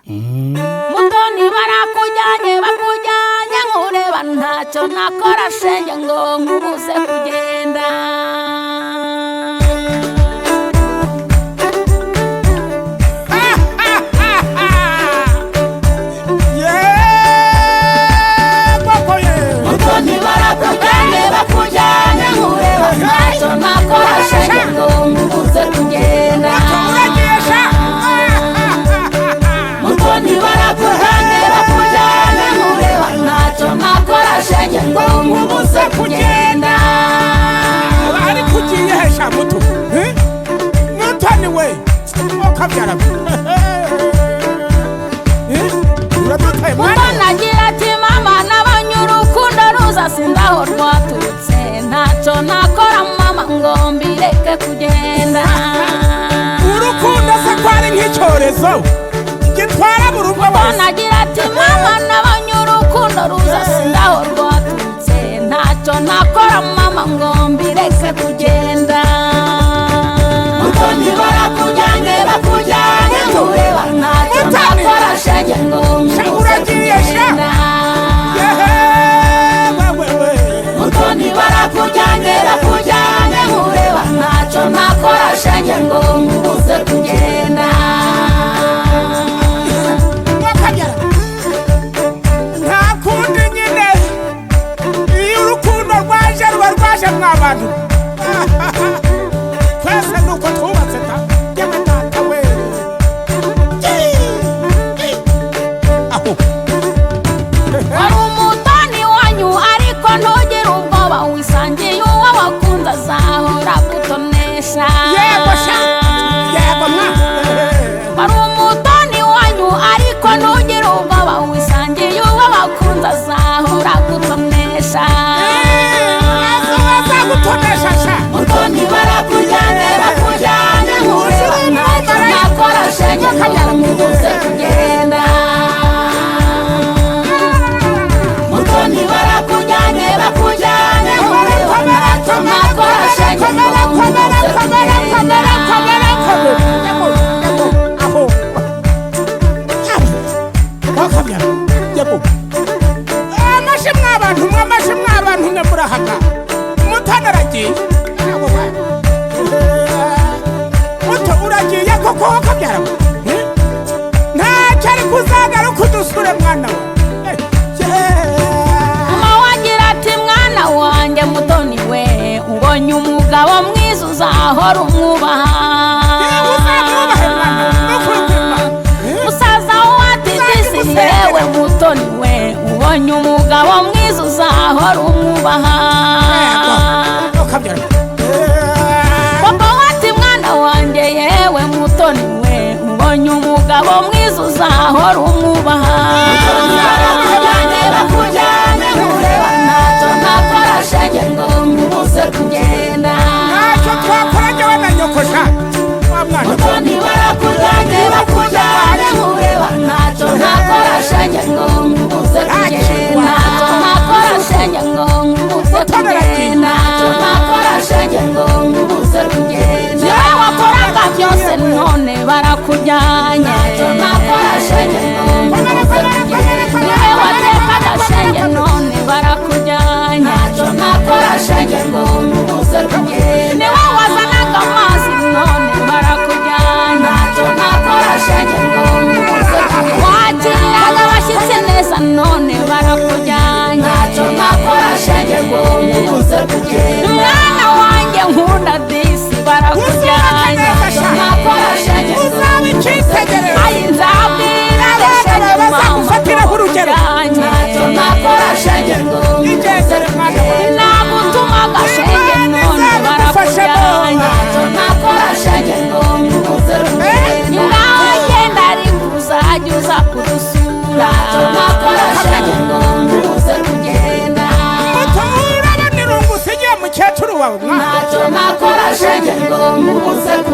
Mutoni barakujyanye bakujyanye nkureba ntacyo nakora shenge ngo nkubuze kugenda. Mutoni barakujyanye bakujyanye nkureba ntacyo nakora shenge ngo nkubuze kugenda. Mutoni barakujyanye bakujyanye nkureba ntacyo nakora shenge ngo nkubuze kugenda. Bari kugiye hesha muto Mutoni we okabyara Mutoni agira ati mama nabonye urukundo ruza sindaho rwaturutse ntacyo nakora mama ngo mbireke kugenda. Urukundo se kwari nk'icyorezo gitwara mu rugo. Mutoni agira ati mama nabonye urukundo ruza sindaho rwaturutse ntacyo nakora mama ngo mbireke kugenda. Mutoni barakujyanye bakujyanye nkureba ntacyo nakora shenge ngo nkubuze kugenda. Mutoni barakujyanye bakujyanye nkureba ntacyo nakora shenge ngo nkubuze kugenda. Nta kundi nyine iyo urukundo rwaje ruba rwaje mw'abantu twese nuko twubatse ta y'amatata we Wari umutoni wanyu ariko ntugire ubwoba wisangiye uwo wakunze azahora gutonesha. yego sha yego mwa Wari umutoni wanyu ariko ntugire ubwoba wisangiye uwo wakunze azahora gutonesha. azagutonesha sha. Mutoni barakujyanye bakujyanye nkureba ntacyo nakora shenge ngo nkubuze kugenda. Mutoni barakujyanye bakujyanye nkureba ntacyo nakora shenge ngo nkubuze kugenda. Amashi mw'abantu nyamurahaga Mutoni aragiye muto uragiye koko kabyara ntacyo ari kuzagaruka udusure mwana we. Mama wagira ati mwana wanjye Mutoni we ubonye umugabo mwiza uzahora umwubaha. Musaza wati disi yewe Mutoni we ubonye umugabo mwiza uzahora umwubaha. Papa wati mwana wanjye yewe Mutoni we ubonye umugabo mwiza uzahora umwubaha. Barakujyanye bakujyanye nkureba ntacyo nakora shenge ngo nkubuze kugenda. ntacyo twakora njyewe na nyokosha wa mwana. Mutoni barakujyanye bakujyanye nkureba ntacyo nakora shenge ngo nkubuze kugenda. Ntacyo nakora shenge ngo nkubuze kugenda. Ntacyo nakora shenge ngo nkubuze kugenda. Yewe wakoraga byose none barakujyanye. Ntacyo nakora shenge ngo nkubuze kugenda. Yewe watekaga shenge none barakujyanye. Ntacyo nakora shenge ngo nkubuze kugenda. Niwe wazanaga amazi none barakujyanye. Ntacyo nakora shenge ngo nkubuze kugenda. Wakiriraga abashyitsi neza none barakujyanye. Ntacyo nakora shenge ngo nkubuze kugenda. Mwana wanjye nkunda disi barakujyanye. Ntacyo nakora shenge ngo nkubuze kugenda. Ayi nzabwira shenge bazagufatiraho urugero. ntacyo nakora shenge ngo nkubuze kugenda. Nagutumaga shenge none barakujyanye. Ntacyo nakora shenge ngo nkubuze kugenda. Ngaho genda ariko uzajya uza kudusura. Ntacyo nakora shenge ngo nkubuze kugenda. urabona irungu usigiye mukecuru wawe mwana. Ntacyo nakora shenge ngo nkubuze kugenda.